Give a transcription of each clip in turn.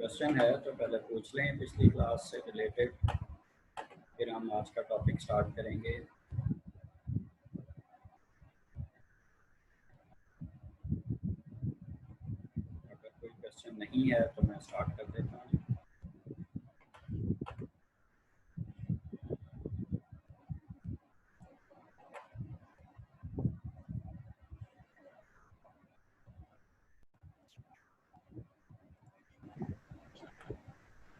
Question है तो पहले पूछ लें पिछली क्लास से रिलेटेड, फिर हम आज का टॉपिक स्टार्ट करेंगे। अगर कोई क्वेश्चन नहीं है तो मैं स्टार्ट कर देता हूँ।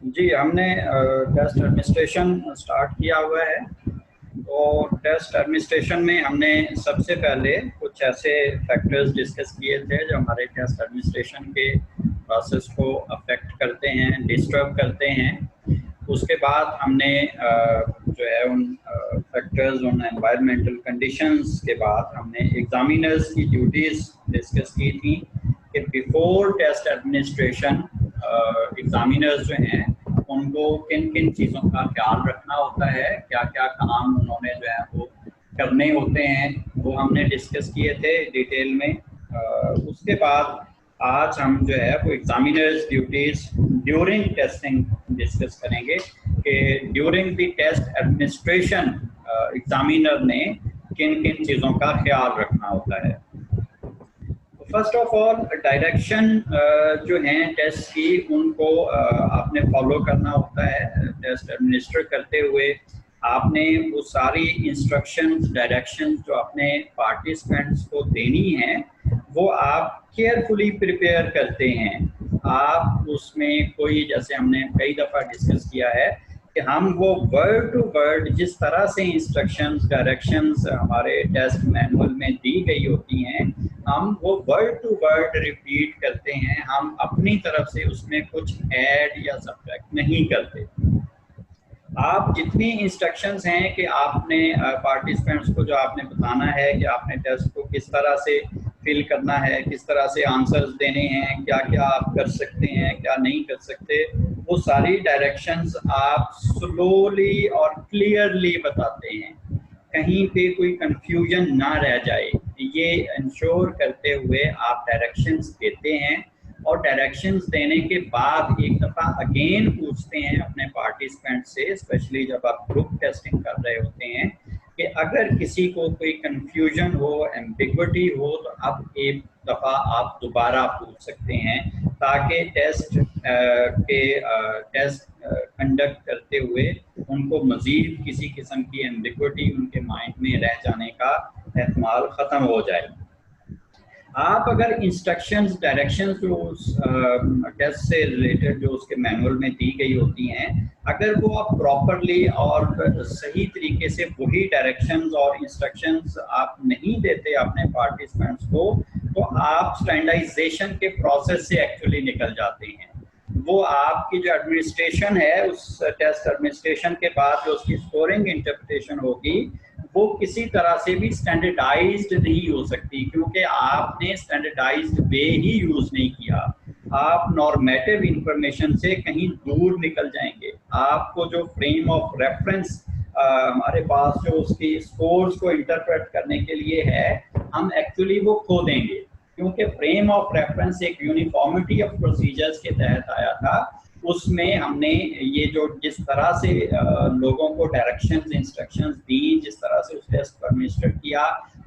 जी, हमने टेस्ट एडमिनिस्ट्रेशन स्टार्ट किया हुआ है। तो टेस्ट एडमिनिस्ट्रेशन में हमने सबसे पहले कुछ ऐसे फैक्टर्स डिस्कस किए थे जो हमारे टेस्ट एडमिनिस्ट्रेशन के प्रोसेस को अफेक्ट करते हैं, डिस्टर्ब करते हैं। उसके बाद हमने जो है उन फैक्टर्स, उन एनवायरमेंटल कंडीशंस के बाद हमने एग्जामिनर्स की ड्यूटीज़ डिस्कस की थी कि बिफोर टेस्ट एडमिनिस्ट्रेशन एग्जामिनर्स जो हैं उनको किन किन चीज़ों का ख्याल रखना होता है, क्या क्या काम उन्होंने जो है वो करने होते हैं, वो हमने डिस्कस किए थे डिटेल में। उसके बाद आज हम जो है वो examiners duties during testing discuss करेंगे कि during the test administration examiner ने किन किन चीज़ों का ख्याल रखना होता है। फर्स्ट ऑफ ऑल डायरेक्शन जो हैं टेस्ट की उनको आपने फॉलो करना होता है। टेस्ट एडमिनिस्टर करते हुए आपने वो सारी इंस्ट्रक्शंस, डायरेक्शंस जो अपने पार्टिसिपेंट्स को देनी है वो आप केयरफुली प्रिपेयर करते हैं। आप उसमें कोई, जैसे हमने कई दफ़ा डिस्कस किया है कि हम वो वर्ड टू वर्ड जिस तरह से इंस्ट्रक्शंस, डायरेक्शंस हमारे टेस्ट मैनुअल में दी गई होती हैं, हम वो वर्ड टू वर्ड रिपीट करते हैं। हम अपनी तरफ से उसमें कुछ ऐड या सब्ट्रैक्ट नहीं करते। आप जितनी इंस्ट्रक्शंस हैं कि आपने पार्टिसिपेंट्स को जो आपने बताना है कि आपने टेस्ट को किस तरह से फिल करना है, किस तरह से आंसर्स देने हैं, क्या क्या आप कर सकते हैं, क्या नहीं कर सकते, वो सारी डायरेक्शंस आप स्लोली और क्लियरली बताते हैं। कहीं पे कोई कंफ्यूजन ना रह जाए, ये इंश्योर करते हुए आप डायरेक्शंस देते हैं। और डायरेक्शंस देने के बाद एक दफ़ा अगेन पूछते हैं अपने पार्टिसिपेंट से, स्पेशली जब आप ग्रुप टेस्टिंग कर रहे होते हैं, कि अगर किसी को कोई कंफ्यूजन हो, एम्बिग्विटी हो, तो अब एक दफ़ा आप दोबारा पूछ सकते हैं ताकि टेस्ट कंडक्ट करते हुए उनको मज़ीद किसी किस्म की एम्बिग्विटी उनके माइंड में रह जाने का एहतमाल ख़त्म हो जाए। आप अगर इंस्ट्रक्शंस, डायरेक्शंस जो टेस्ट से रिलेटेड जो उसके मैनुअल में दी गई होती हैं, अगर वो आप प्रॉपरली और सही तरीके से वही डायरेक्शंस और इंस्ट्रक्शंस आप नहीं देते अपने पार्टिसिपेंट्स को, तो आप स्टैंडर्डाइजेशन के प्रोसेस से एक्चुअली निकल जाते हैं। वो आपकी जो एडमिनिस्ट्रेशन है, उस टेस्ट एडमिनिस्ट्रेशन के बाद जो उसकी स्कोरिंग इंटरप्रिटेशन होगी, वो किसी तरह से भी स्टैंडर्डाइज्ड नहीं हो सकती, क्योंकि आपने स्टैंडर्डाइज्ड वे ही यूज़ नहीं किया। आप नॉर्मेटिव इंफॉर्मेशन से कहीं दूर निकल जाएंगे। आपको जो फ्रेम ऑफ रेफरेंस हमारे पास जो उसकी स्कोर्स को इंटरप्रेट करने के लिए है, हम एक्चुअली वो खो देंगे, क्योंकि फ्रेम ऑफ रेफरेंस एक यूनिफॉर्मिटी ऑफ प्रोसीजर्स के तहत आया था। उसमें हमने ये जो जिस तरह से लोगों को डायरेक्शंस, इंस्ट्रक्शंस दी, जिस तरह से उस टेस्ट को एडमिनिस्टर किया,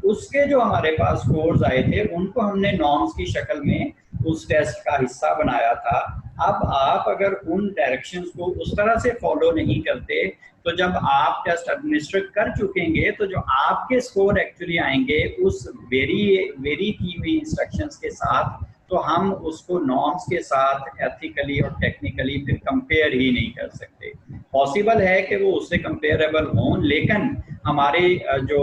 उसके जो हमारे पास स्कोर्स आए थे उनको हमने नॉर्म्स की शक्ल में उस टेस्ट का हिस्सा बनाया था। अब आप अगर उन डायरेक्शंस को उस तरह से फॉलो नहीं करते, तो जब आप टेस्ट एडमिनिस्टर कर चुकेंगे तो जो आपके स्कोर एक्चुअली आएंगे उस वेरी की हुई इंस्ट्रक्शंस के साथ, तो हम उसको नॉर्म्स के साथ एथिकली और टेक्निकली फिर कंपेयर ही नहीं कर सकते। पॉसिबल है कि वो उससे कंपेरेबल हों, लेकिन हमारे जो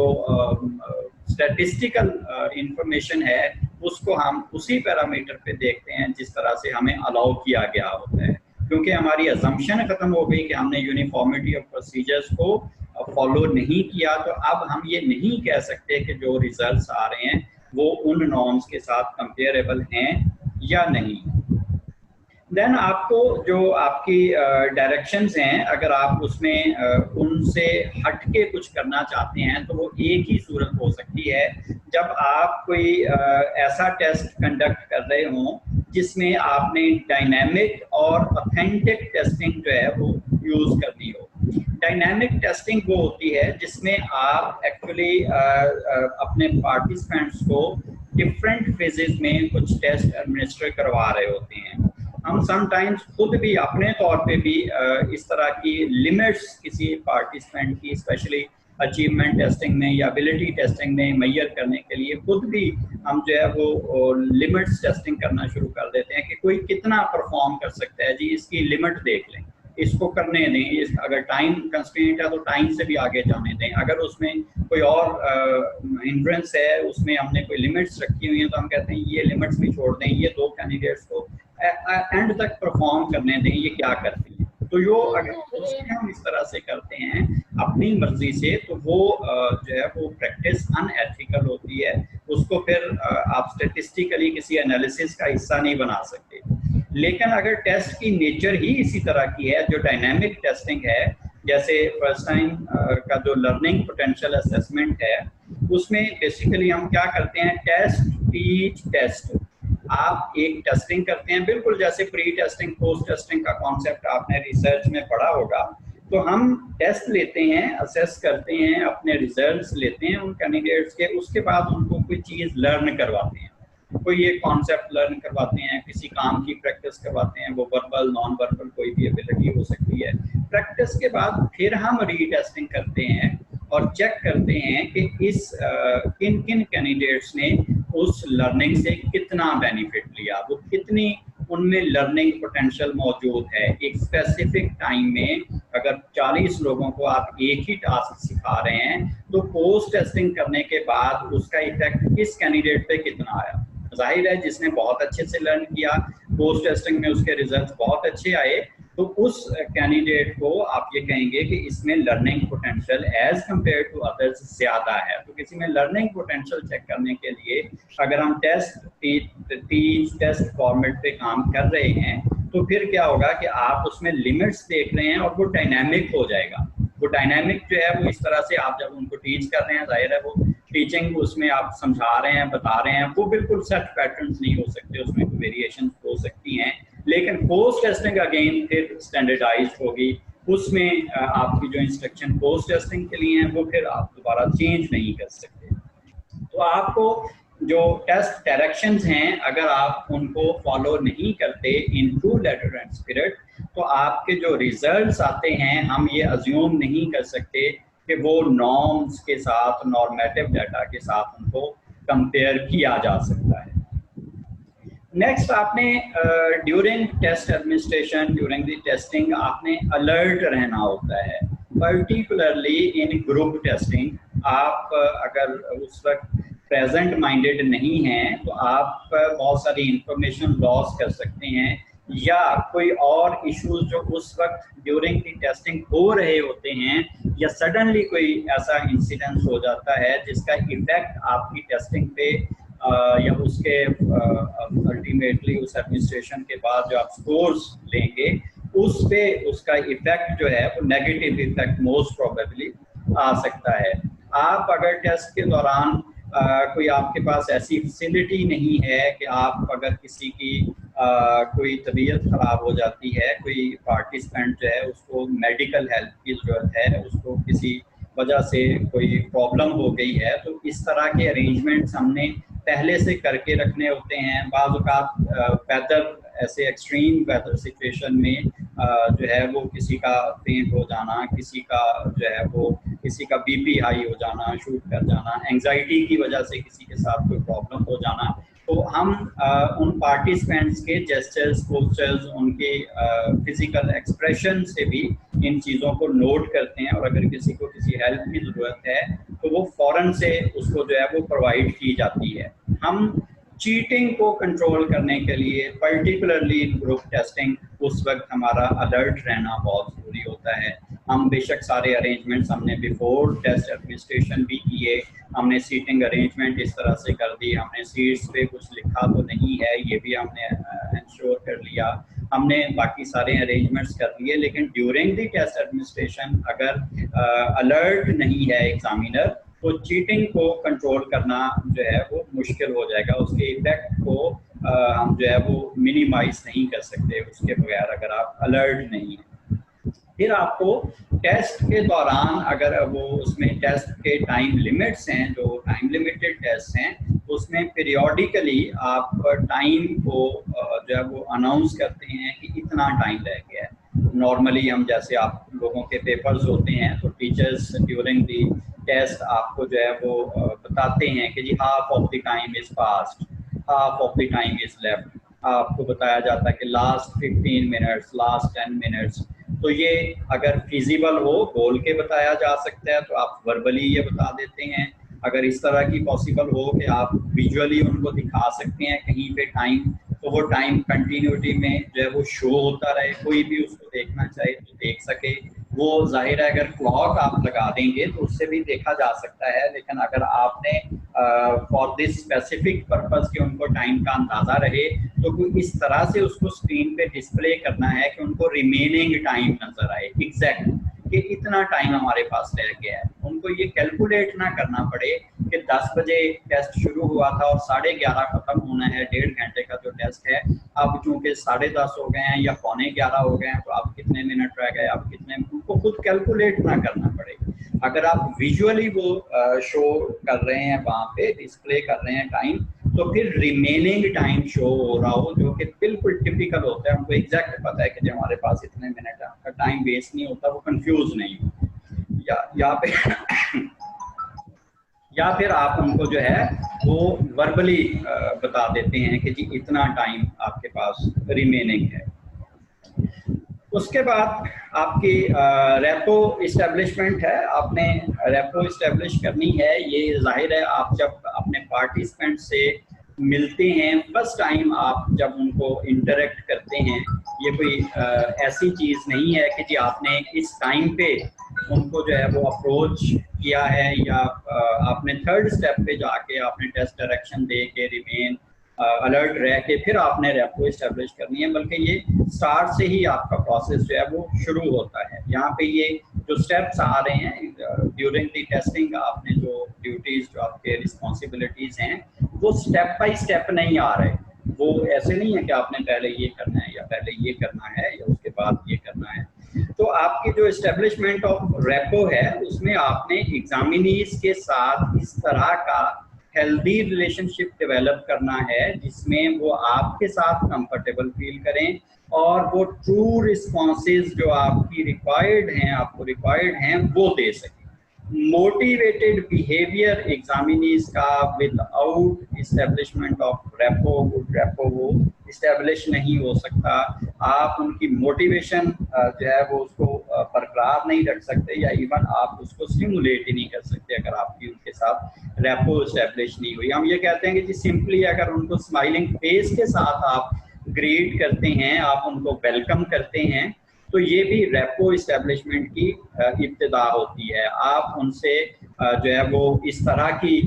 स्टैटिस्टिकल इंफॉर्मेशन है उसको हम उसी पैरामीटर पे देखते हैं जिस तरह से हमें अलाउ किया गया होता है, क्योंकि हमारी अजम्पशन ख़त्म हो गई कि हमने यूनिफॉर्मिटी ऑफ प्रोसीजर्स को फॉलो नहीं किया। तो अब हम ये नहीं कह सकते कि जो रिजल्ट्स आ रहे हैं वो उन नॉर्म्स के साथ कंपेरेबल हैं या नहीं। देन आपको जो आपकी डायरेक्शंस हैं, अगर आप उसमें उनसे हट के कुछ करना चाहते हैं तो वो एक ही सूरत हो सकती है, जब आप कोई ऐसा टेस्ट कंडक्ट कर रहे हों जिसमें आपने डायनामिक और ऑथेंटिक टेस्टिंग जो है वो यूज़ करनी हो। डायनामिक टेस्टिंग वो होती है जिसमें आप एक्चुअली अपने पार्टिसिपेंट्स को डिफरेंट फेजेस में कुछ टेस्ट एडमिनिस्टर करवा रहे होते हैं। हम समटाइम्स खुद भी अपने तौर पे भी इस तरह की लिमिट्स किसी पार्टिसिपेंट की स्पेशली अचीवमेंट टेस्टिंग में या एबिलिटी टेस्टिंग में मैयर करने के लिए खुद भी हम जो है वो लिमिट्स टेस्टिंग करना शुरू कर देते हैं कि कोई कितना परफॉर्म कर सकता है, जी इसकी लिमिट देख लें, इसको करने दें, अगर टाइम कंस्ट्रेंट है तो टाइम से भी आगे जाने दें, अगर उसमें कोई और हिंड्रेंस है, उसमें हमने कोई लिमिट्स रखी हुई हैं तो हम कहते हैं ये लिमिट्स भी छोड़ दें, ये 2 कैंडिडेट्स को एंड तक परफॉर्म करने दें, ये क्या करती है। तो जो अगर उसमें हम इस तरह से करते हैं अपनी मर्जी से तो वो जो है वो प्रैक्टिस अनएथिकल होती है, उसको फिर आप स्टेटिस्टिकली किसी एनालिसिस का हिस्सा नहीं बना सकते। लेकिन अगर टेस्ट की नेचर ही इसी तरह की है, जो डायनामिक टेस्टिंग है, जैसे फर्स्ट टाइम का जो लर्निंग पोटेंशियल असेसमेंट है, उसमें बेसिकली हम क्या करते हैं, टेस्ट टीच टेस्ट, आप एक टेस्टिंग करते हैं बिल्कुल जैसे प्री टेस्टिंग पोस्ट टेस्टिंग का कॉन्सेप्ट आपने रिसर्च में पढ़ा होगा। तो हम टेस्ट लेते हैं, असेस करते हैं, अपने रिजल्ट्स लेते हैं उन कैंडिडेट्स के, उसके बाद उनको कोई चीज़ लर्न करवाते हैं, कोई एक कॉन्सेप्ट लर्न करवाते हैं, किसी काम की प्रैक्टिस करवाते हैं, वो वर्बल नॉन वर्बल कोई भी एबिलिटी हो सकती है। प्रैक्टिस के बाद फिर हम रीटेस्टिंग करते हैं और चेक करते हैं कि इस किन किन कैंडिडेट्स ने उस लर्निंग से कितना बेनिफिट लिया, वो कितनी उनमें लर्निंग पोटेंशियल मौजूद है। एक स्पेसिफिक टाइम में अगर 40 लोगों को आप एक ही टास्क सिखा रहे हैं तो पोस्ट टेस्टिंग करने के बाद उसका इफेक्ट किस कैंडिडेट पे कितना आया। जाहिर है जिसने बहुत अच्छे से लर्न किया, पोस्ट टेस्टिंग में उसके रिजल्ट्स बहुत अच्छे आए, तो उस कैंडिडेट को आप ये कहेंगे कि इसमें learning potential as compare to others ज़्यादा है। तो किसी में लर्निंग पोटेंशियल चेक करने के लिए अगर हम टीच टेस्ट फॉर्मेट पे काम कर रहे हैं तो फिर क्या होगा कि आप उसमें लिमिट्स देख रहे हैं और वो डायनामिक हो जाएगा। वो डायनामिक जो है वो इस तरह से आप जब उनको टीच कर रहे हैं, जाहिर है वो टीचिंग उसमें आप समझा रहे हैं, बता रहे हैं, वो बिल्कुल सेट पैटर्न्स नहीं हो सकते, उसमें कोई वेरिएशन हो सकती हैं। लेकिन पोस्ट टेस्टिंग अगेन फिर स्टैंडर्डाइज होगी, उसमें आपकी जो इंस्ट्रक्शन पोस्ट टेस्टिंग के लिए हैं वो फिर आप दोबारा चेंज नहीं कर सकते। तो आपको जो टेस्ट डायरेक्शंस हैं अगर आप उनको फॉलो नहीं करते in true letter and spirit तो आपके जो रिजल्ट्स आते हैं हम ये अज्यूम नहीं कर सकते कि वो नॉर्म्स के साथ, नॉर्मेटिव डाटा के साथ उनको कंपेयर किया जा सकता है। नेक्स्ट, आपने during test administration, during the testing आपने अलर्ट रहना होता है, पर्टिकुलरली इन ग्रुप टेस्टिंग। आप अगर उस वक्त प्रेजेंट माइंडेड नहीं हैं तो आप बहुत सारी इंफॉर्मेशन लॉस कर सकते हैं, या कोई और इश्यूज जो उस वक्त ड्यूरिंग द टेस्टिंग हो रहे होते हैं, या सडनली कोई ऐसा इंसिडेंस हो जाता है जिसका इफेक्ट आपकी टेस्टिंग पे या उसके अल्टीमेटली उस एडमिनिस्ट्रेशन के बाद जो आप स्कोर्स लेंगे उस पे उसका इफेक्ट जो है वो नेगेटिव इफेक्ट मोस्ट प्रोबेबली आ सकता है। आप अगर टेस्ट के दौरान कोई आपके पास ऐसी फैसिलिटी नहीं है कि आप अगर किसी की कोई तबीयत ख़राब हो जाती है, कोई पार्टिसिपेंट जो है उसको मेडिकल हेल्प की ज़रूरत है, उसको किसी वजह से कोई प्रॉब्लम हो गई है, तो इस तरह के अरेंजमेंट्स हमने पहले से करके रखने होते हैं। बाज़ औक़ात वेदर, ऐसे एक्सट्रीम वेदर सिचुएशन में जो है वो किसी का फेंट हो जाना, किसी का जो है वो किसी का बीपी हाई हो जाना, शूट कर जाना, एंग्जाइटी की वजह से किसी के साथ कोई प्रॉब्लम हो जाना, तो हम उन पार्टिसिपेंट्स के जेस्चर्स, पोस्चर्स, उनके फिजिकल एक्सप्रेशन से भी इन चीज़ों को नोट करते हैं, और अगर किसी को किसी हेल्प की ज़रूरत है तो वो फ़ौरन से उसको जो है वो प्रोवाइड की जाती है। हम चीटिंग को कंट्रोल करने के लिए पर्टिकुलरली ग्रुप टेस्टिंग उस वक्त हमारा अलर्ट रहना बहुत ज़रूरी होता है। हम बेशक सारे अरेंजमेंट्स हमने बिफोर टेस्ट एडमिनिस्ट्रेशन भी किए, हमने सीटिंग अरेंजमेंट इस तरह से कर दी, हमने सीट्स पे कुछ लिखा तो नहीं है ये भी हमने इंश्योर कर लिया, हमने बाकी सारे अरेंजमेंट्स कर लिए, लेकिन ड्यूरिंग द टेस्ट एडमिनिस्ट्रेशन अगर अलर्ट नहीं है एग्जामिनर तो चीटिंग को कंट्रोल करना जो है वो मुश्किल हो जाएगा, उसके इफेक्ट को हम जो है वो मिनिमाइज नहीं कर सकते उसके बगैर, अगर आप अलर्ट नहीं हैं। फिर आपको टेस्ट के दौरान, अगर वो उसमें टेस्ट के टाइम लिमिट्स हैं, जो टाइम लिमिटेड टेस्ट हैं, उसमें पीरियोडिकली आप टाइम को जो है वो अनाउंस करते हैं कि इतना टाइम रह गया है। नॉर्मली हम, जैसे आप लोगों के पेपर्स होते हैं तो टीचर्स ड्यूरिंग दी टेस्ट आपको जो है वो बताते हैं कि जी half of the time is past, half of the time is left. आपको बताया जाता है कि लास्ट 15 मिनट्स, लास्ट 10 मिनट्स। तो ये अगर फिजिबल हो, बोल के बताया जा सकता है तो आप वर्बली ये बता देते हैं। अगर इस तरह की पॉसिबल हो कि आप विजुअली उनको दिखा सकते हैं कहीं पे टाइम, तो वो टाइम कंटिन्यूटी में जो है वो शो होता रहे, कोई भी उसको देखना चाहे तो देख सके। वो जाहिर है अगर क्लॉक आप लगा देंगे तो उससे भी देखा जा सकता है, लेकिन अगर आपने फॉर दिस स्पेसिफिक पर्पस कि उनको टाइम का अंदाज़ा रहे तो कोई इस तरह से उसको स्क्रीन पे डिस्प्ले करना है कि उनको रिमेनिंग टाइम नजर आए एग्जैक्ट, कि इतना टाइम हमारे पास रह गया है। उनको ये कैलकुलेट ना करना पड़े कि 10 बजे टेस्ट शुरू हुआ था और 11:30 खत्म होना है, 1.5 घंटे का जो टेस्ट है। अब चूंकि 10:30 हो गए हैं या 11:45 हो गए हैं तो आप कितने मिनट रह गए, आप कितने, उनको खुद कैलकुलेट ना करना पड़े। अगर आप विजुअली वो शो कर रहे हैं, वहाँ पे डिस्प्ले कर रहे हैं टाइम, तो फिर रिमेनिंग टाइम शो हो रहा हो, जो कि बिल्कुल टिपिकल होता है, उनको एग्जैक्ट पता है कि जो हमारे पास इतने मिनट का टाइम वेस्ट नहीं होता, वो कंफ्यूज नहीं हो। या फिर आप उनको जो है वो वर्बली बता देते हैं कि जी इतना टाइम आपके पास रिमेनिंग है। उसके बाद आपकी रेपो इस्टेब्लिशमेंट है, आपने रेपो इस्टेब्लिश करनी है। ये जाहिर है आप जब अपने पार्टिसिपेंट से मिलते हैं फर्स्ट टाइम, आप जब उनको इंटरेक्ट करते हैं, ये कोई ऐसी चीज़ नहीं है कि जी आपने इस टाइम पे उनको जो है वो अप्रोच किया है या आपने थर्ड स्टेप पे जाके आपने टेस्ट डायरेक्शन दे के रिमेन अलर्ट रह के फिर आपने रेपो इस्टेब्लिश करनी है, बल्कि ये स्टार्ट से ही आपका प्रोसेस जो है वो शुरू होता है। यहाँ पे ये जो स्टेप्स आ रहे हैं ड्यूरिंग द टेस्टिंग, आपने जो ड्यूटीज, जो आपके रिस्पॉन्सिबिलिटीज हैं, वो स्टेप बाय स्टेप नहीं आ रहे। वो ऐसे नहीं है कि आपने पहले ये करना है या पहले ये करना है या उसके बाद ये करना है। तो आपकी जो एस्टेब्लिशमेंट ऑफ रेपो है उसमें आपने एग्जामिनीज के साथ इस तरह का हेल्दी रिलेशनशिप डेवलप करना है जिसमें वो आपके साथ कंफर्टेबल फील करें और वो ट्रू रिस्पॉन्सेज जो आपकी आपको रिक्वायर्ड हैं वो दे सकें। मोटिवेटेड बिहेवियर एग्जामिनीज का without establishment of repo, good repo, वो इस्टेब्लिश नहीं हो सकता। आप उनकी मोटिवेशन जो है वो उसको बरकरार नहीं रख सकते, या इवन आप उसको स्टिमुलेट ही नहीं कर सकते अगर आपकी उनके साथ रेपो इस्टेब्लिश नहीं हुई। हम ये कहते हैं कि जी सिंपली अगर उनको स्माइलिंग फेस के साथ आप ग्रीट करते हैं, आप उनको वेलकम करते हैं, तो ये भी रेपो इस्टेब्लिशमेंट की इब्तिदा होती है। आप उनसे जो है वो इस तरह की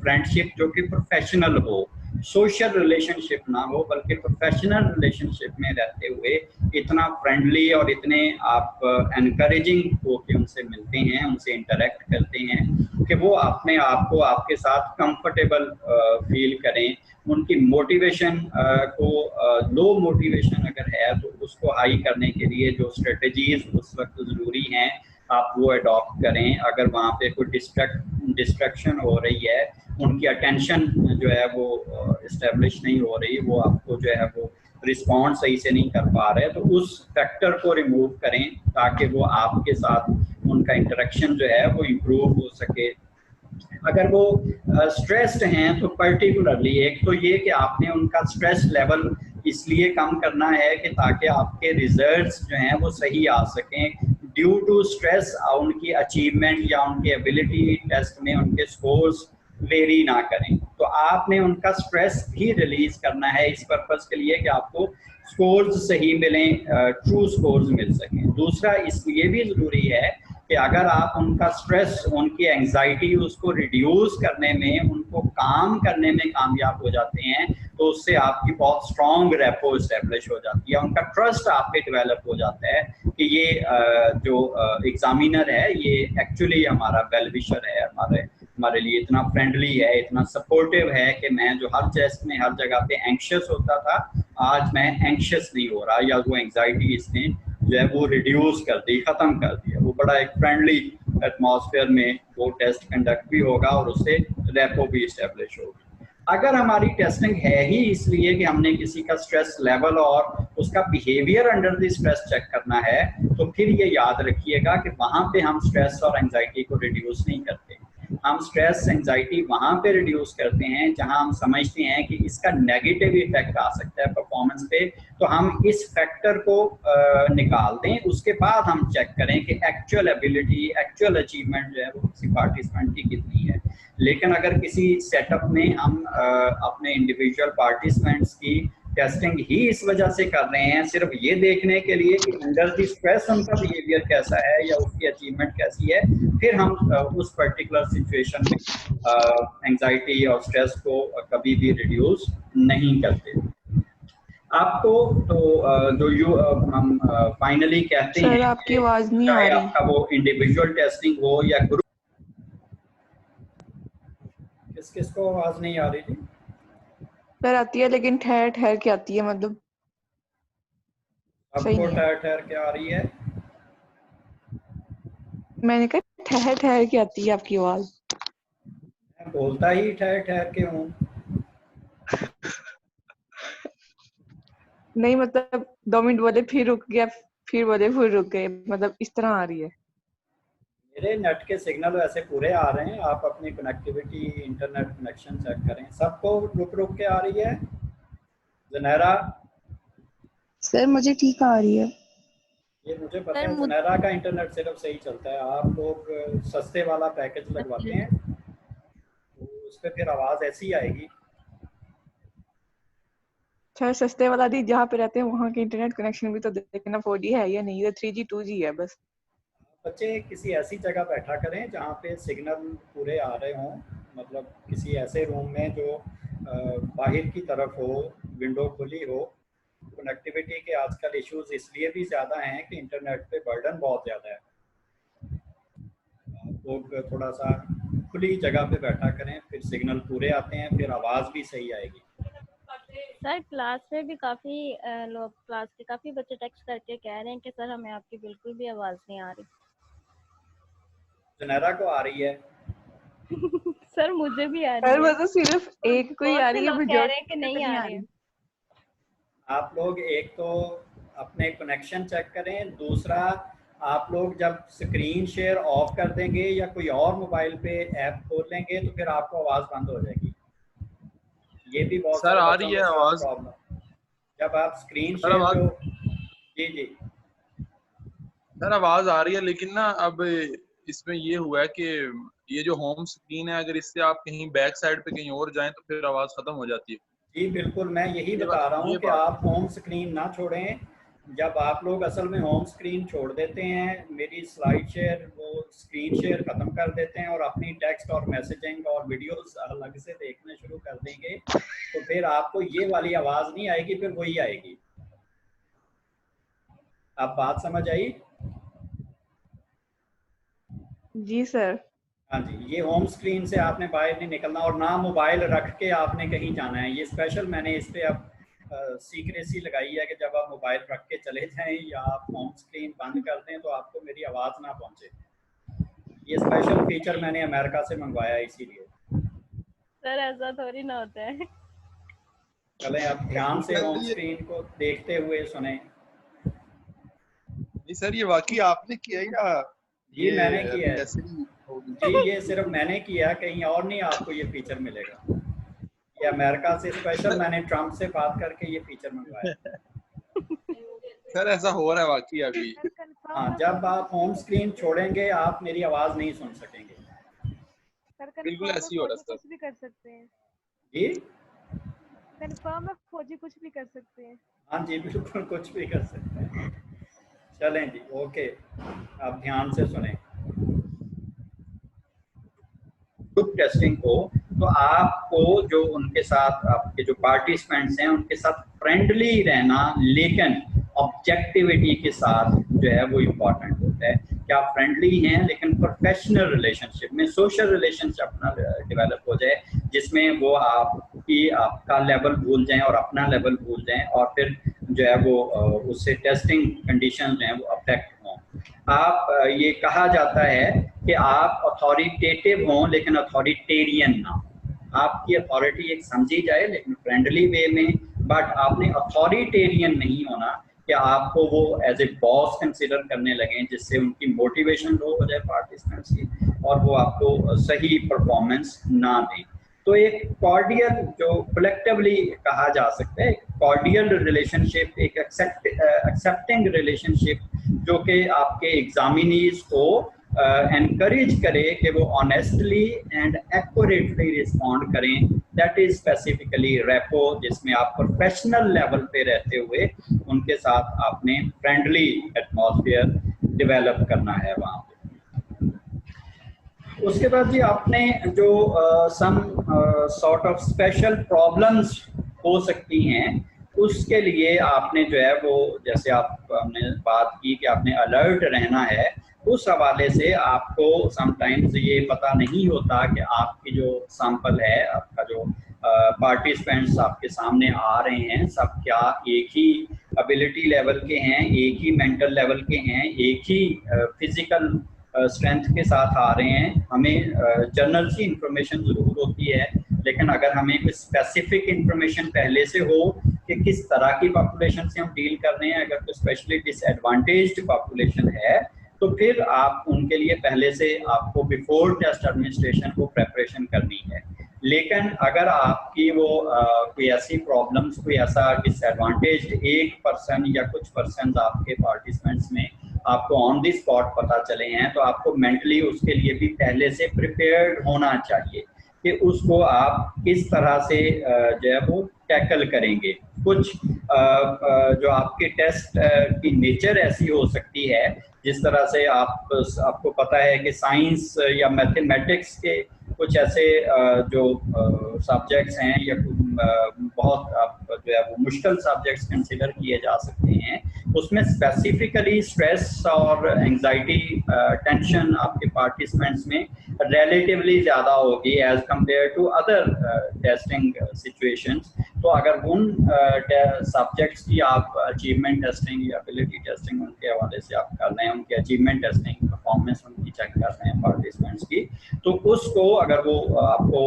फ्रेंडशिप जो कि प्रोफेशनल हो, सोशल रिलेशनशिप ना हो, बल्कि प्रोफेशनल रिलेशनशिप में रहते हुए इतना फ्रेंडली और इतने आप एनकरेजिंग होकर उनसे मिलते हैं, उनसे इंटरेक्ट करते हैं कि वो अपने आप को आपके साथ कंफर्टेबल फील करें। उनकी मोटिवेशन को लो मोटिवेशन अगर है तो उसको हाई करने के लिए जो स्ट्रेटजीज उस वक्त ज़रूरी हैं आप वो अडॉप्ट करें। अगर वहाँ पे कोई डिस्ट्रक्शन हो रही है, उनकी अटेंशन जो है वो इस्टेब्लिश नहीं हो रही, वो आपको जो है वो रिस्पॉन्ड सही से नहीं कर पा रहे, तो उस फैक्टर को रिमूव करें ताकि वो आपके साथ उनका इंटरेक्शन जो है वो इम्प्रूव हो सके। अगर वो स्ट्रेस्ड हैं तो पर्टिकुलरली एक तो ये कि आपने उनका स्ट्रेस लेवल इसलिए कम करना है कि ताकि आपके रिजल्ट्स जो हैं वो सही आ सकें। ड्यू टू स्ट्रेस उनकी अचीवमेंट या उनकी एबिलिटी टेस्ट में उनके स्कोर्स वेरी ना करें, तो आपने उनका स्ट्रेस भी रिलीज करना है इस पर्पज़ के लिए कि आपको स्कोर्स सही मिलें, ट्रू स्कोर्स मिल सकें। दूसरा इसलिए भी ज़रूरी है कि अगर आप उनका स्ट्रेस, उनकी एंजाइटी, उसको रिड्यूस करने में, उनको काम करने में कामयाब हो जाते हैं, तो उससे आपकी बहुत स्ट्रॉन्ग रेपो इस्टेब्लिश हो जाती है, उनका ट्रस्ट आप पे डेवलप हो जाता है कि ये जो एग्जामिनर है ये एक्चुअली हमारा वेल विशर है, हमारे लिए इतना फ्रेंडली है, इतना सपोर्टिव है कि मैं जो हर टेस्ट में हर जगह पे एंक्शस होता था, आज मैं एंक्शस नहीं हो रहा, या वो एंग्जाइटी इसने जो है वो रिड्यूस कर दी, ख़त्म कर दिया। वो बड़ा एक फ्रेंडली एटमॉस्फेयर में वो टेस्ट कंडक्ट भी होगा और उससे रेपो भी इस्टेब्लिश होगी। अगर हमारी टेस्टिंग है ही इसलिए कि हमने किसी का स्ट्रेस लेवल और उसका behaviour under the stress check करना है, तो फिर ये याद रखिएगा कि वहाँ पे हम स्ट्रेस और एंजाइटी को रिड्यूस नहीं करते। हम स्ट्रेस एंजाइटी वहाँ पे रिड्यूस करते हैं जहाँ हम समझते हैं कि इसका नेगेटिव इफेक्ट आ सकता है परफॉर्मेंस पे, तो हम इस फैक्टर को निकाल दें, उसके बाद हम चेक करें कि एक्चुअल एबिलिटी, एक्चुअल अचीवमेंट जो है वो किसी पार्टिसिपेंट की कितनी है। लेकिन अगर किसी सेटअप में हम अपने इंडिविजुअल पार्टिसिपेंट्स की टेस्टिंग ही इस वजह से कर रहे हैं सिर्फ ये देखने के लिए कि अंडर द स्ट्रेस उनका बिहेवियर कैसा है या उसकी अचीवमेंट कैसी है, फिर हम उस पर्टिकुलर सिचुएशन में एंजाइटी और स्ट्रेस को कभी भी रिड्यूस नहीं करते। आपको तो जो हम फाइनली कहते हैं, सर आपकी आवाज नहीं आ रही। आपका वो इंडिविजुअल टेस्टिंग हो या ग्रुप, किसको आवाज नहीं आ रही थी? सर आती है लेकिन ठहर ठहर के आती है, मतलब आपको ठहर ठहर के आ रही है? मैंने कहा ठहर ठहर के आती है आपकी आवाज। मैं बोलता ही ठहर ठहर के हूँ। नहीं मतलब 2 मिनट बोले फिर रुक गया, फिर बोले फिर रुक गए, मतलब इस तरह आ रही है। मेरे नेट के सिग्नल वैसे पूरे आ रहे हैं, आप अपनी कनेक्टिविटी इंटरनेट कनेक्शन चेक करें। सबको रुक रुक के आ रही है? ज़नैरा? सर मुझे ठीक आ रही है। ये मुझे पता है, ज़नैरा का इंटरनेट सिर्फ सही चलता है। आप लोग सस्ते वाला पैकेज लगवाते हैं तो उस पर फिर आवाज़ ऐसी आएगी। सर सस्ते वाला भी जहाँ पे रहते हैं वहाँ के इंटरनेट कनेक्शन भी तो देखना 4G है या नहीं, 3G 2G है बस। बच्चे किसी ऐसी जगह बैठा करें जहाँ पे सिग्नल पूरे आ रहे हों, मतलब किसी ऐसे रूम में जो बाहर की तरफ हो, विंडो खुली हो। कनेक्टिविटी के आजकल इश्यूज इसलिए भी ज़्यादा हैं कि इंटरनेट पे बर्डन बहुत ज़्यादा है। आप लोग थोड़ा सा खुली जगह पे बैठा करें, फिर सिग्नल पूरे आते हैं, फिर आवाज़ भी सही आएगी। सर क्लास में भी काफी लोग, क्लास के काफी बच्चे टेक्स्ट करके कह रहे हैं कि सर हमें आपकी बिल्कुल भी आवाज नहीं आ रही। ज़नैरा को आ रही है? सर मुझे भी आ रही सर है। मतलब सिर्फ एक को ही आ रही है, लोग कह रहे हैं कि नहीं आ रही है। आप लोग एक तो अपने कनेक्शन चेक करें, दूसरा आप लोग जब स्क्रीन शेयर ऑफ कर देंगे या कोई और मोबाइल पे ऐप खोल लेंगे तो फिर आपको आवाज़ बंद हो जाएगी। ये भी बहुत सर आ रही है आवाज प्रॉब्लम। जब आप स्क्रीन शेयर जो जी सर आवाज आ रही है, लेकिन ना अब इसमें ये हुआ है कि ये जो होम स्क्रीन है, अगर इससे आप कहीं बैक साइड पे कहीं और जाएं तो फिर आवाज खत्म हो जाती है। जी बिल्कुल, मैं यही बता रहा हूँ कि आप होम स्क्रीन ना छोड़ें। जब आप लोग असल में होम स्क्रीन छोड़ देते हैं, मेरी स्लाइड शेयर वो स्क्रीन शेयर ख़त्म कर देते हैं और अपनी टेक्स्ट और मैसेजिंग और वीडियोस अलग से देखना शुरू कर देंगे, तो फिर आपको ये वाली आवाज़ नहीं आएगी, फिर वही आएगी। आप बात समझ आई? जी सर। हाँ जी, ये होम स्क्रीन से आपने बाहर नहीं निकलना और ना मोबाइल रख के आपने कहीं जाना है। ये स्पेशल मैंने इस पे अब सीक्रेसी लगाई है कि जब आप मोबाइल रख के चले जाएं या आप होम स्क्रीन बंद कर दें तो आपको मेरी आवाज़ ना पहुंचे। ये स्पेशल फीचर मैंने अमेरिका से मंगवाया है इसीलिए। सर ऐसा थोड़ी ना होता है। चलें अब ध्यान से होम स्क्रीन को देखते हुए सुने। नहीं सर ये वाकई आपने किया या? जी मैंने किया है जी, ये सिर्फ मैंने किया, कहीं और नहीं आपको ये फीचर मिलेगा। ये अमेरिका से स्पेशल मैंने ट्रम्प से बात करके ये फीचर मंगवाया। सर ऐसा हो रहा है वाकई अभी। हाँ, जब आप होम स्क्रीन छोड़ेंगे आप मेरी आवाज नहीं सुन सकेंगे। बिल्कुल ऐसी हो रहा है। कुछ भी कर सकते हैं जी कंफर्म है, फौजी कुछ भी कर सकते हैं। हाँ जी बिल्कुल कुछ भी कर सकते हैं। चलें जी, ओके, आप ध्यान से सुने। ग्रुप टेस्टिंग को तो आपको जो उनके साथ आपके जो पार्टिसिपेंट्स हैं उनके साथ फ्रेंडली रहना, लेकिन ऑब्जेक्टिविटी के साथ जो है वो इम्पोर्टेंट होता है कि कि आप फ्रेंडली हैं लेकिन प्रोफेशनल रिलेशनशिप में, सोशल रिलेशनशिप अपना डेवलप हो जाए जिसमें वो आपका लेवल भूल जाएं और अपना लेवल भूल जाएं और फिर जो है वो उससे टेस्टिंग कंडीशन जो है वो अफेक्ट हों। आप ये कहा जाता है कि आप अथॉरिटेटिव हों लेकिन अथॉरिटेरियन ना। आपकी अथॉरिटी एक समझी जाए लेकिन फ्रेंडली वे में, बट आपने अथॉरिटेरियन नहीं होना कि आपको वो एज ए बॉस कंसिडर करने लगे जिससे उनकी मोटिवेशन लो हो जाए पार्टिसिपेंट्स की और वो आपको सही परफॉर्मेंस ना दें। तो एक कॉर्डियल जो कलेक्टिवली कहा जा सकता है, एक कॉर्डियल रिलेशनशिप, एक एक्सेप्टिंग रिलेशनशिप जो कि आपके एग्जामिनीज को एनकरेज करे कि वो ऑनेस्टली एंड एक्यूरेटली रिस्पॉन्ड करें। दैट इज स्पेसिफिकली रेपो, जिसमें आप प्रोफेशनल लेवल पे रहते हुए उनके साथ आपने फ्रेंडली एटमॉस्फेयर डेवलप करना है वहाँ पे। उसके बाद जी आपने जो some sort of special problems हो सकती हैं उसके लिए आपने जो है वो, जैसे हमने बात की कि आपने अलर्ट रहना है, उस हवाले से आपको समटाइम्स ये पता नहीं होता कि आपकी जो सैंपल है, आपका जो पार्टिसिपेंट्स आपके सामने आ रहे हैं सब क्या एक ही एबिलिटी लेवल के हैं, एक ही मेंटल लेवल के हैं, एक ही फिजिकल स्ट्रेंथ के साथ आ रहे हैं। हमें जनरल सी इंफॉर्मेशन ज़रूर होती है, लेकिन अगर हमें कोई स्पेसिफिक इंफॉर्मेशन पहले से हो कि किस तरह की पॉपुलेशन से हम डील कर रहे हैं, अगर कोई स्पेशली डिसएडवांटेज्ड पॉपुलेशन है तो फिर आप उनके लिए पहले से आपको बिफोर टेस्ट एडमिनिस्ट्रेशन को प्रेपरेशन करनी है। लेकिन अगर आपकी वो कोई ऐसी प्रॉब्लम्स, कोई ऐसा डिसएडवांटेज्ड 1% या कुछ परसेंट आपके पार्टिसिपेंट्स में आपको ऑन द स्पॉट पता चले हैं, तो आपको मेंटली उसके लिए भी पहले से प्रिपेयर्ड होना चाहिए कि उसको आप किस तरह से जो है वो टैकल करेंगे। कुछ जो आपके टेस्ट की नेचर ऐसी हो सकती है, जिस तरह से आपको पता है कि साइंस या मैथमेटिक्स के कुछ ऐसे जो सब्जेक्ट्स हैं या बहुत जो है वो मुश्किल सब्जेक्ट्स कंसिडर किए जा सकते हैं, उसमें स्पेसिफिकली स्ट्रेस और एंजाइटी टेंशन आपके पार्टिसिपेंट्स में रिलेटिवली ज़्यादा होगी as compare to other testing situations. तो अगर उन सब्जेक्ट्स की आप अचीवमेंट टेस्टिंग या एबिलिटी टेस्टिंग उनके हवाले से आप कर रहे हैं, उनकी अचीवमेंट टेस्टिंग परफॉर्मेंस उनकी चेक कर रहे हैं पार्टिसिपेंट्स की, तो उसको अगर वो आपको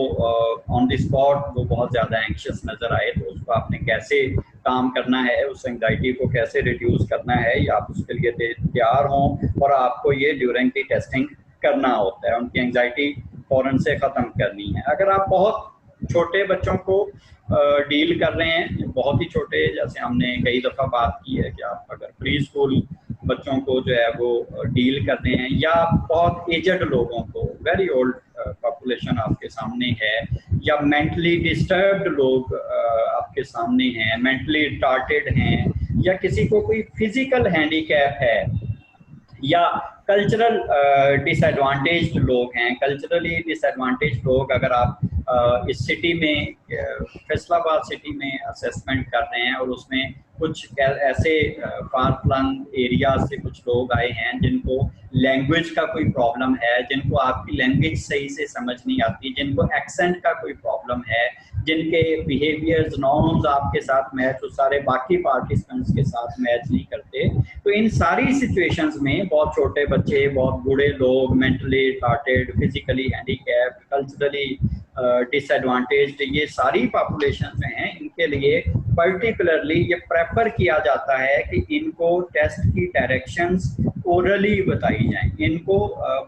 ऑन द स्पॉट वो बहुत ज़्यादा एंक्शियस नज़र आए तो उसको आपने कैसे काम करना है, उस एंग्जाइटी को कैसे रिड्यूस करना है, या आप उसके लिए तैयार हों और आपको ये ड्यूरिंग दी टेस्टिंग करना होता है, उनकी एंग्जाइटी फ़ौरन से ख़त्म करनी है। अगर आप बहुत छोटे बच्चों को डील कर रहे हैं, बहुत ही छोटे, जैसे हमने कई दफ़ा बात की है कि आप अगर प्री स्कूल बच्चों को जो है वो डील कर रहे हैं, या बहुत एजड लोगों को, वेरी ओल्ड पॉपुलेशन आपके सामने है, या मेंटली डिस्टर्ब्ड लोग आपके सामने हैं, मेंटली रिटार्टेड हैं, या किसी को कोई फिजिकल हैंडीकैप है, या कल्चरल डिसएडवांटेज्ड लोग हैं। कल्चरली डिसएडवांटेज्ड लोग अगर आप इस सिटी में, फैसलाबाद सिटी में असेसमेंट कर रहे हैं और उसमें कुछ ऐसे फार फ्लंग एरिया से कुछ लोग आए हैं जिनको लैंग्वेज का कोई प्रॉब्लम है, जिनको आपकी लैंग्वेज सही से समझ नहीं आती, जिनको एक्सेंट का कोई प्रॉब्लम है, जिनके बिहेवियर्स नॉर्म्स आपके साथ मैच, तो सारे बाकी पार्टिसिपेंट्स के साथ मैच नहीं करते, तो इन सारी सिचुएशंस में बहुत छोटे बच्चे, बहुत बूढ़े लोग, mentally retarded, physically handicapped, culturally disadvantaged, ये सारी पॉपुलेशन में हैं, इनके लिए पर्टिकुलरली ये प्रेफर किया जाता है कि इनको टेस्ट की डायरेक्शंस ओरली बताई जाएं, इनको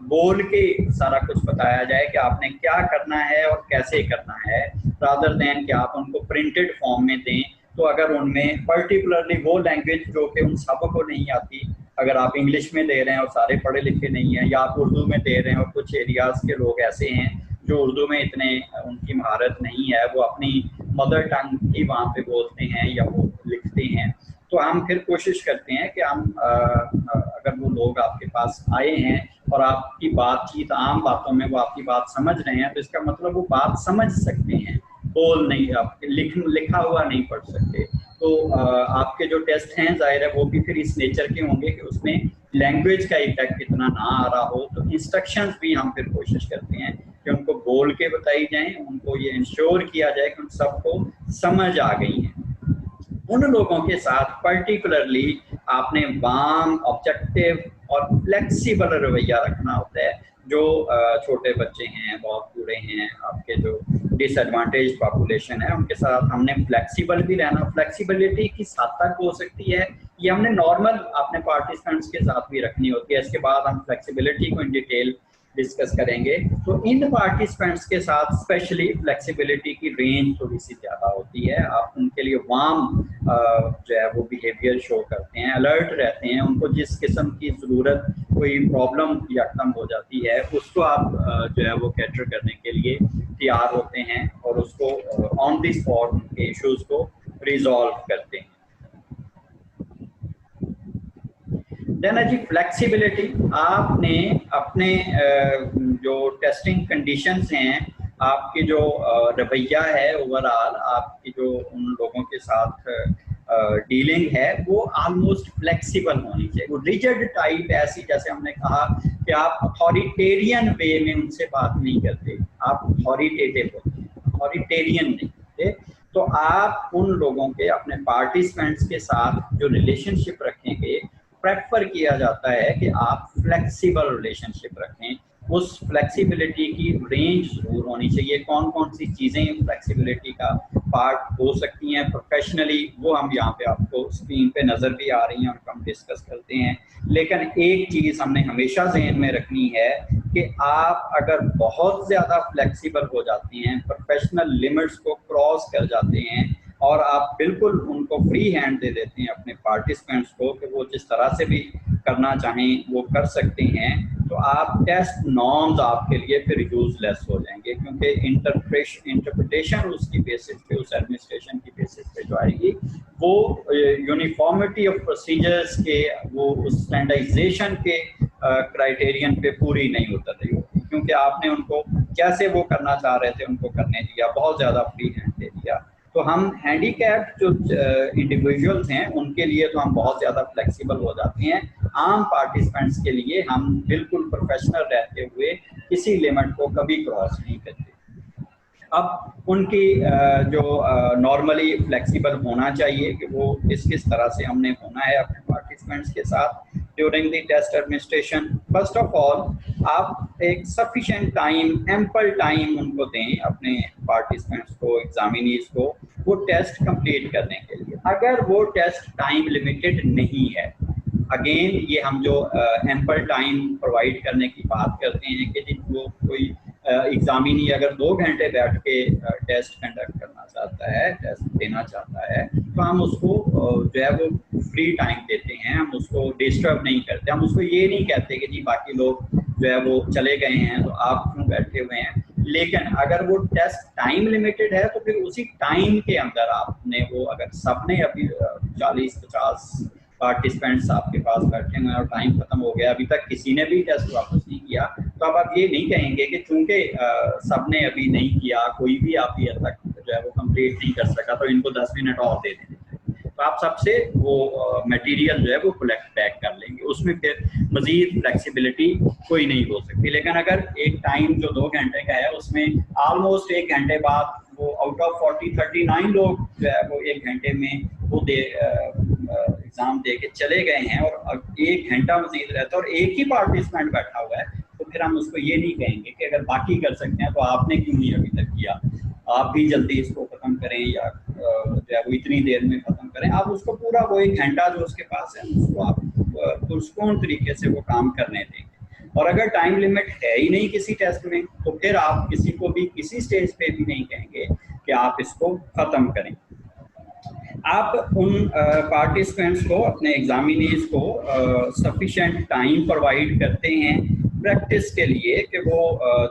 बोल के सारा कुछ बताया जाए कि आपने क्या करना है और कैसे करना है, रादर देन कि आप उनको प्रिंटेड फॉर्म में दें। तो अगर उनमें पर्टिकुलरली वो लैंग्वेज जो कि उन सब को नहीं आती, अगर आप इंग्लिश में दे रहे हैं और सारे पढ़े लिखे नहीं हैं, या आप उर्दू में दे रहे हैं और कुछ एरियाज़ के लोग ऐसे हैं जो उर्दू में इतने उनकी महारत नहीं है, वो अपनी मदर टंग ही वहाँ पे बोलते हैं या वो लिखते हैं, तो हम फिर कोशिश करते हैं कि हम अगर वो लोग आपके पास आए हैं और आपकी बातचीत आम बातों में वो आपकी बात समझ रहे हैं, तो इसका मतलब वो बात समझ सकते हैं, बोल नहीं, आप लिखा हुआ नहीं पढ़ सकते, तो आपके जो टेस्ट हैं जाहिर है वो भी फिर इस नेचर के होंगे कि उसमें लैंग्वेज का इफेक्ट इतना ना आ रहा हो। तो इंस्ट्रक्शंस भी हम फिर कोशिश करते हैं कि उनको बोल के बताई जाएं, उनको ये इंश्योर किया जाए कि उन सबको समझ आ गई है। उन लोगों के साथ पर्टिकुलरली आपने वार्म, ऑब्जेक्टिव और फ्लेक्सिबल रवैया रखना होता है। जो छोटे बच्चे हैं, बहुत बूढ़े हैं, आपके जो डिसएडवांटेज पॉपुलेशन है, उनके साथ हमने फ्लेक्सिबल भी रहना। फ्लेक्सिबिलिटी किस हद तक हो सकती है ये हमने नॉर्मल अपने पार्टिसिपेंट्स के साथ भी रखनी होती है। इसके बाद हम फ्लेक्सिबिलिटी को इन डिटेल डिस्कस करेंगे। तो इन पार्टिसिपेंट्स के साथ स्पेशली फ्लेक्सिबिलिटी की रेंज थोड़ी सी ज़्यादा होती है। आप उनके लिए वार्म जो है वो बिहेवियर शो करते हैं, अलर्ट रहते हैं। उनको जिस किस्म की ज़रूरत, कोई प्रॉब्लम यकदम हो जाती है, उसको आप जो है वो कैटर करने के लिए तैयार होते हैं और उसको ऑन द स्पॉट उनके इश्यूज़ को रिजॉल्व करते हैं। देन जी फ्लेक्सिबिलिटी, आपने अपने जो टेस्टिंग कंडीशंस हैं, आपकी जो रवैया है ओवरऑल, आपकी जो उन लोगों के साथ डीलिंग है वो ऑलमोस्ट फ्लेक्सिबल होनी चाहिए। वो रिजिड टाइप ऐसी, जैसे हमने कहा कि आप अथॉरिटेरियन वे में उनसे बात नहीं करते, आप अथॉरिटेटिव होते हैं, अथॉरिटेरियन नहीं होते। तो आप उन लोगों के, अपने पार्टिसिपेंट्स के साथ जो रिलेशनशिप रखेंगे, प्रेफर किया जाता है कि आप फ्लेक्सिबल रिलेशनशिप रखें। उस फ्लेक्सिबिलिटी की रेंज जरूर होनी चाहिए। कौन कौन सी चीज़ें फ्लेक्सिबिलिटी का पार्ट हो सकती हैं प्रोफेशनली, वो हम यहाँ पे आपको स्क्रीन पे नज़र भी आ रही हैं और हम डिस्कस करते हैं। लेकिन एक चीज़ हमने हमेशा ज़हन में रखनी है कि आप अगर बहुत ज़्यादा फ्लेक्सिबल हो जाते हैं, प्रोफेशनल लिमिट्स को क्रॉस कर जाते हैं और आप बिल्कुल उनको फ्री हैंड दे देते हैं अपने पार्टिसिपेंट्स को कि वो जिस तरह से भी करना चाहें वो कर सकते हैं, तो आप टेस्ट नॉर्म्स आपके लिए फिर यूजलेस हो जाएंगे। क्योंकि इंटरप्रिटेशन उसकी बेसिस पे, उस एडमिनिस्ट्रेशन की बेसिस पे जो आएगी, वो यूनिफॉर्मिटी ऑफ प्रोसीजर्स के, वो उस स्टैंडर्डाइजेशन के क्राइटेरियन पे पूरी नहीं उतर रही होती। क्योंकि आपने उनको जैसे वो करना चाह रहे थे उनको करने दिया, बहुत ज़्यादा फ्री हैंड दे दिया। तो हम हैंडीकैप्ड जो इंडिविजुअल्स हैं उनके लिए तो हम बहुत ज़्यादा फ्लेक्सिबल हो जाते हैं। आम पार्टिसिपेंट्स के लिए हम बिल्कुल प्रोफेशनल रहते हुए किसी लिमिट को कभी क्रॉस नहीं करते। अब उनकी जो नॉर्मली फ्लेक्सिबल होना चाहिए कि वो किस तरह से हमने होना है अपने पार्टिसिपेंट्स के साथ during the test administration. First of all, आप एक सफिशिएंट टाइम, एम्पल टाइम उनको दें, अपने पार्टिसिपेंट्स को, एग्जामिनीज को, वो टेस्ट कंप्लीट करने के लिए। अगर वो टेस्ट टाइम लिमिटेड नहीं है, अगेन ये हम जो एम्पल टाइम प्रोवाइड करने की बात करते हैं कि वो कोई एग्जामिनी अगर 2 घंटे बैठ के टेस्ट कंडक्ट करना चाहता है, टेस्ट देना चाहता है, तो हम उसको जो है वो फ्री टाइम देते हैं, हम उसको डिस्टर्ब नहीं करते। हम उसको ये नहीं कहते कि जी बाकी लोग जो है वो चले गए हैं तो आप क्यों बैठे हुए हैं। लेकिन अगर वो टेस्ट टाइम लिमिटेड है तो फिर उसी टाइम के अंदर आपने वो, अगर सबने अभी 40-50 पार्टिसिपेंट्स आपके पास बैठे हुए और टाइम खत्म हो गया, अभी तक किसी ने भी टेस्ट वापस नहीं किया, तो अब आप ये नहीं कहेंगे कि चूंकि सबने अभी नहीं किया, कोई भी आप ये तक जो है वो कंप्लीट नहीं कर सका, तो इनको 10 मिनट और दे देंगे। तो आप सबसे वो मटेरियल जो है वो कलेक्ट बैक कर लेंगे, उसमें फिर मजीद फ्लेक्सिबिलिटी कोई नहीं हो सकती। लेकिन अगर एक टाइम जो 2 घंटे का है उसमें ऑलमोस्ट 1 घंटे बाद वो आउट ऑफ 39 लोग जो है वो 1 घंटे में वो एग्जाम दे के चले गए हैं और 1 घंटा मजीद रहता है और एक ही पार्टिसिपेंट बैठा हुआ है, तो फिर हम उसको ये नहीं कहेंगे कि अगर बाकी कर सकते हैं तो आपने क्यों नहीं अभी तक किया, आप भी जल्दी इसको खत्म करें या जो है वो इतनी देर में खत्म करें। आप उसको पूरा वो 1 घंटा जो उसके पास है उसको आप पुरस्कून तरीके से वो काम करने देंगे। और अगर टाइम लिमिट है ही नहीं किसी टेस्ट में, तो फिर आप किसी को भी किसी स्टेज पे भी नहीं कहेंगे कि आप इसको खत्म करें। आप उन पार्टिसिपेंट्स को, अपने एग्जामिनीज को सफिशिएंट टाइम प्रोवाइड करते हैं प्रैक्टिस के लिए कि वो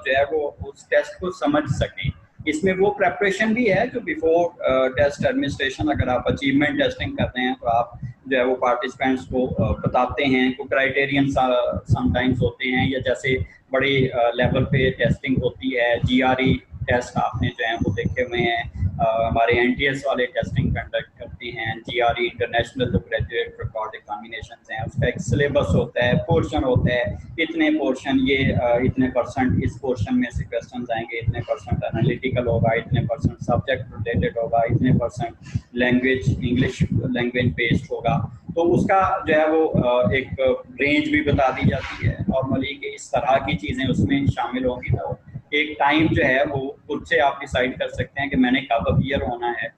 जो है वो उस टेस्ट को समझ सकें। इसमें वो प्रेपरेशन भी है जो बिफोर टेस्ट एडमिनिस्ट्रेशन, अगर आप अचीवमेंट टेस्टिंग कर रहे हैं तो आप जो है वो पार्टिसिपेंट्स को बताते हैं। को क्राइटेरियन समटाइम्स होते हैं, या जैसे बड़े लेवल पे टेस्टिंग होती है, GRE टेस्ट आपने जो है वो देखे हुए हैं, हमारे NTS वाले टेस्टिंग कंडक्ट करते हैं, GRE इंटरनेशनल जो ग्रेजुएट रिकॉर्ड एग्जामिनेशन हैं उसका एक सिलेबस होता है, पोर्शन होता है, इतने पोर्शन ये इतने % इस पोर्शन में से क्वेश्चन आएंगे, इतने % एनालिटिकल होगा, इतने % सब्जेक्ट रिलेटेड होगा, इतने % लैंग्वेज इंग्लिश लैंग्वेज बेस्ड होगा। तो उसका जो है वो एक रेंज भी बता दी जाती है नॉर्मली कि इस तरह की चीज़ें उसमें शामिल होंगी। तो एक टाइम जो है वो खुद से आप डिसाइड कर सकते हैं कि मैंने कब अपीयर होना है।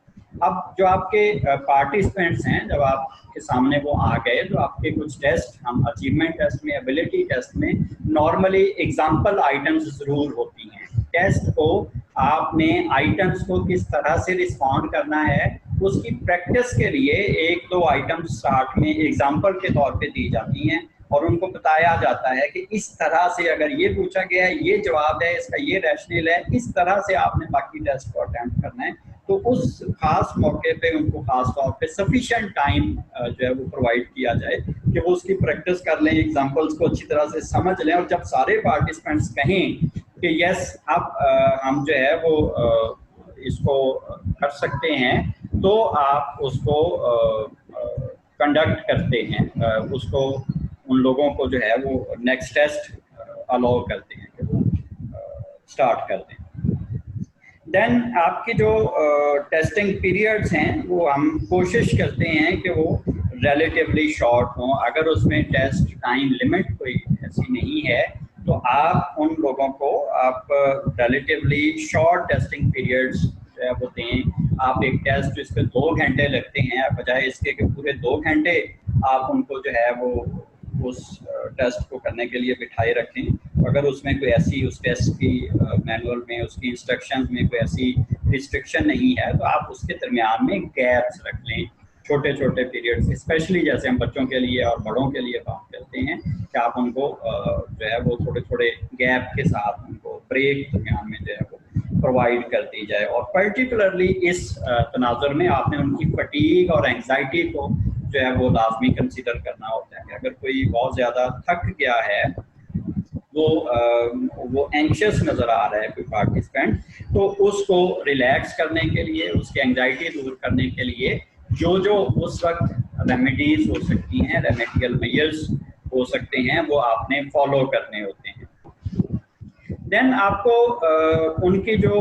अब जो आपके पार्टिसिपेंट्स हैं, जब आपके सामने वो आ गए, तो आपके कुछ टेस्ट हम अचीवमेंट टेस्ट में, एबिलिटी टेस्ट में नॉर्मली एग्जाम्पल आइटम्स ज़रूर होती हैं। टेस्ट को आपने आइटम्स को किस तरह से रिस्पॉन्ड करना है उसकी प्रैक्टिस के लिए 1-2 आइटम्स स्टार्ट में एग्जाम्पल के तौर पे दी जाती हैं और उनको बताया जाता है कि इस तरह से अगर ये पूछा गया है, ये जवाब है, इसका ये रैशनल है, इस तरह से आपने बाकी टेस्ट को अटेम्प्ट करना है। तो उस खास मौके पे उनको खास तौर पे सफिशिएंट टाइम जो है वो प्रोवाइड किया जाए कि वो उसकी प्रैक्टिस कर लें, एग्जाम्पल्स को अच्छी तरह से समझ लें, और जब सारे पार्टिसिपेंट्स कहें कि यस अब हम जो है वो इसको कर सकते हैं, तो आप उसको कंडक्ट करते हैं, उसको उन लोगों को जो है वो नेक्स्ट टेस्ट अलाउ करते हैं कि वो स्टार्ट कर दें। देन आपकी जो टेस्टिंग पीरियड्स हैं वो हम कोशिश करते हैं कि वो रिलेटिवली शॉर्ट हों। अगर उसमें टेस्ट टाइम लिमिट कोई ऐसी नहीं है तो आप उन लोगों को आप रिलेटिवली शॉर्ट टेस्टिंग पीरियड्स जो है वो दें। आप एक टेस्ट जिसपे 2 घंटे लगते हैं, बजाय इसके कि पूरे 2 घंटे आप उनको जो है वो उस टेस्ट को करने के लिए बिठाए रखें। अगर उसमें कोई ऐसी उस टेस्ट की मैनुअल में, उसकी इंस्ट्रक्शन में कोई ऐसी रिस्ट्रिक्शन नहीं है तो आप उसके दरमियान में गैप्स रख लें, छोटे छोटे पीरियड्स। स्पेशली जैसे हम बच्चों के लिए और बड़ों के लिए बात करते हैं कि आप उनको जो है वो थोड़े थोड़े गैप के साथ उनको ब्रेक दरमियान में जो है वो प्रोवाइड कर दी जाए। और पर्टिकुलरली इस तनाजुर में आपने उनकी फटीग और एंग्जाइटी को जो है वो लाजमी कंसीडर करना होता है कि अगर कोई बहुत ज़्यादा थक गया है, वो एंशियस नज़र आ रहा है कोई पार्टिसिपेंट, तो उसको रिलैक्स करने के लिए, उसकी एंग्जाइटी दूर करने के लिए जो जो उस वक्त रेमेडीज हो सकती हैं, रेमेडियल मेजर्स हो सकते हैं, वो आपने फॉलो करने होते हैं। देन आपको उनकी जो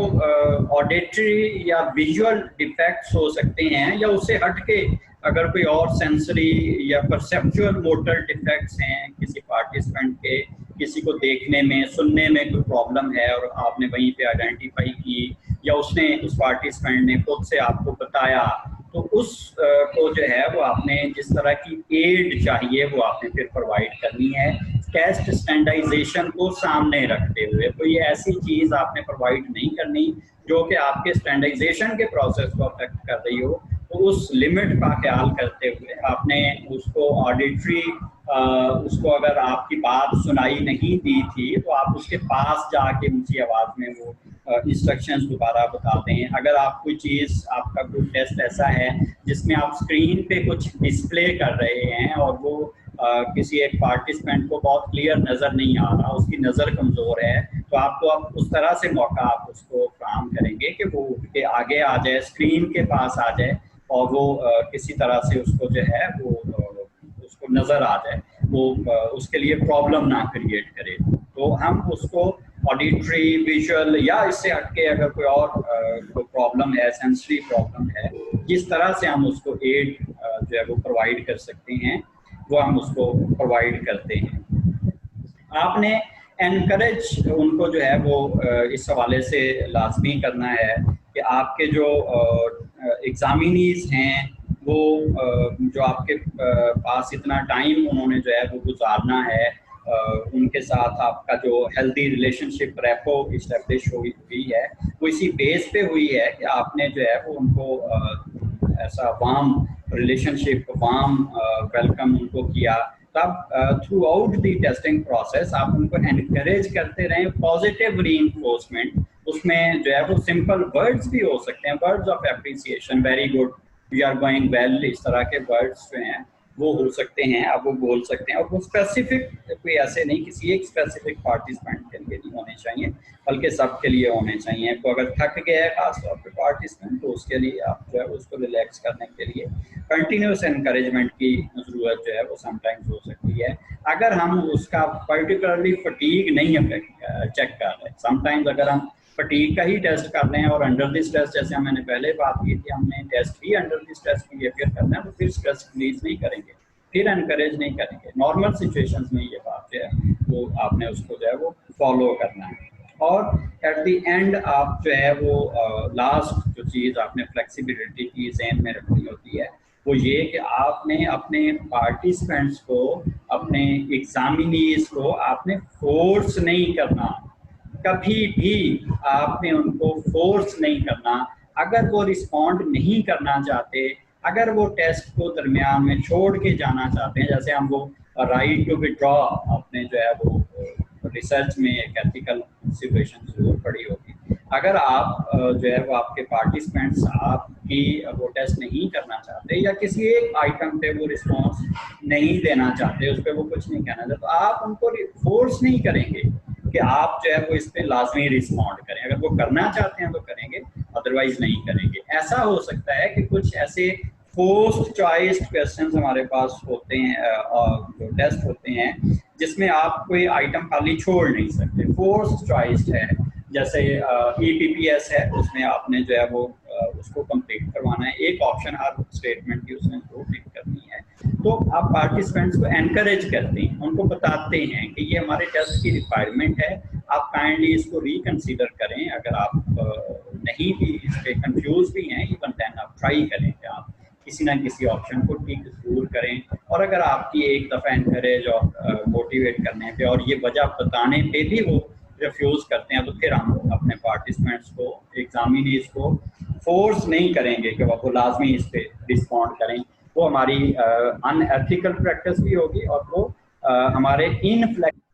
ऑडिटरी या विजुअल डिफेक्ट्स हो सकते हैं, या उससे हटके अगर कोई और सेंसरी या परसेप्चुअल मोटर डिफेक्ट्स हैं किसी पार्टिसिपेंट के, किसी को देखने में, सुनने में कोई प्रॉब्लम है और आपने वहीं पे आइडेंटिफाई की, या उसने उस पार्टिसिपेंट ने खुद से आपको बताया, तो उस को जो है वो आपने जिस तरह की एड चाहिए वो आपने फिर प्रोवाइड करनी है। टेस्ट स्टैंडर्डाइजेशन को सामने रखते हुए कोई ऐसी चीज़ आपने प्रोवाइड नहीं करनी जो कि आपके स्टैंडर्डाइजेशन के प्रोसेस को अफेक्ट कर रही हो। तो उस लिमिट का ख्याल करते हुए आपने उसको ऑडिटरी उसको अगर आपकी बात सुनाई नहीं दी थी तो आप उसके पास जाके ऊंची आवाज़ में वो इंस्ट्रक्शंस दोबारा बता दें। अगर आप कोई चीज़, आपका कोई टेस्ट ऐसा है जिसमें आप स्क्रीन पे कुछ डिस्प्ले कर रहे हैं और वो किसी एक पार्टिसिपेंट को बहुत क्लियर नज़र नहीं आ रहा, उसकी नज़र कमज़ोर है, तो आपको आप उस तरह से मौका आप उसको फराहम करेंगे कि वो उठ के आगे आ जाए, स्क्रीन के पास आ जाए और वो किसी तरह से उसको जो है वो उसको नज़र आ जाए, वो उसके लिए प्रॉब्लम ना क्रिएट करे। तो हम उसको ऑडिटरी, विजुअल या इससे हटके अगर कोई और कोई प्रॉब्लम है, सेंसरी प्रॉब्लम है, जिस तरह से हम उसको एड जो है वो प्रोवाइड कर सकते हैं वो हम उसको प्रोवाइड करते हैं। आपने एनकरेज उनको जो है वो इस हवाले से लाजमी करना है कि आपके जो एग्जामिनीज हैं वो जो आपके पास इतना टाइम उन्होंने जो है वो गुजारना है, उनके साथ आपका जो हेल्दी रिलेशनशिप रेपो इस्टेब्लिश हुई है वो इसी बेस पे हुई है कि आपने जो है वो उनको ऐसा वार्म रिलेशनशिप, वार्म वेलकम उनको किया। तब through out the testing process आप उनको एनकरेज करते रहें, पॉजिटिव रीइंफोर्समेंट, उसमें जो है वो सिंपल वर्ड्स भी हो सकते हैं, words of appreciation, very good, you are going well, इस तरह के वर्ड्स जो हैं वो हो सकते हैं, आप वो बोल सकते हैं, और वो स्पेसिफिक कोई ऐसे नहीं किसी एक स्पेसिफिक पार्टिसिपेंट के लिए नहीं होने चाहिए, बल्कि सब के लिए होने चाहिए। तो अगर थक गया है खासतौर पर पार्टिसिपेंट तो उसके लिए आप जो है उसको रिलैक्स करने के लिए कंटिन्यूस एनकरेजमेंट की ज़रूरत जो है वो समटाइम्स हो सकती है। अगर हम उसका पर्टिकुलरली फटीग नहीं चेक कर रहे, समटाइम्स अगर हम फटीग का ही टेस्ट कर रहे हैं और अंडर दिस टेस्ट, जैसे मैंने पहले बात की थी, हमने टेस्ट ही अंडर दिस टेस्ट बिहेवियर करना है, तो फिर स्ट्रेस रिलीज नहीं करेंगे, फिर एनकरेज नहीं करेंगे। नॉर्मल सिचुएशंस में ये बात जो है वो आपने उसको जो है वो फॉलो करना है। और एट द एंड आप जो है वो लास्ट जो चीज़ आपने फ्लेक्सिबिलिटी की ज़हन में रखनी होती है वो ये कि आपने अपने पार्टिसिपेंट्स को, अपने एग्जामिनीज को आपने फोर्स नहीं करना, कभी भी आपने उनको फोर्स नहीं करना। अगर वो रिस्पॉन्ड नहीं करना चाहते, अगर वो टेस्ट को दरमियान में छोड़ के जाना चाहते हैं, जैसे हम वो राइट टू विड्रॉ आपने जो है वो रिसर्च में एक एथिकल कंसिडरेशन जरूर पड़ी होगी। अगर आप जो है वो आपके पार्टिसिपेंट्स आपकी वो टेस्ट नहीं करना चाहते या किसी एक आइटम पे वो रिस्पॉन्स नहीं देना चाहते, उस पर वो कुछ नहीं कहना चाहते, तो आप उनको फोर्स नहीं करेंगे कि आप जो है वो इस पे लाजमी रिस्पॉन्ड करें। अगर वो करना चाहते हैं तो करेंगे, अदरवाइज नहीं करेंगे। ऐसा हो सकता है कि कुछ ऐसे फोर्स्ड चॉइस क्वेश्चंस हमारे पास होते हैं और जो टेस्ट होते हैं जिसमें आप कोई आइटम खाली छोड़ नहीं सकते, फोर्स्ड चॉइस है। जैसे EPPS है, उसमें आपने जो है वो उसको कंप्लीट करवाना है, एक ऑप्शन हर स्टेटमेंट की उसमें जरूर टिक करनी है। तो आप पार्टिसिपेंट्स को एनकरेज करते हैं, उनको बताते हैं कि ये हमारे टेस्ट की रिक्वायरमेंट है, आप काइंडली इसको रिकंसीडर करें। अगर आप नहीं भी इस पर कंफ्यूज भी हैं, इवन देन आप ट्राई करें कि आप किसी ना किसी ऑप्शन को टिक जरूर करें। और अगर आपकी एक दफ़ा एनकरेज और मोटिवेट करने पे और ये वजह बताने पे भी वो रिफ्यूज़ करते हैं, तो फिर हम अपने पार्टिसिपेंट्स को, एग्जामिनीज को फोर्स नहीं करेंगे कि वो लाजमी इस पे रिस्पॉन्ड करें। वो हमारी अनएथिकल प्रैक्टिस भी होगी और वो हमारे इनफ्लेक्सिबल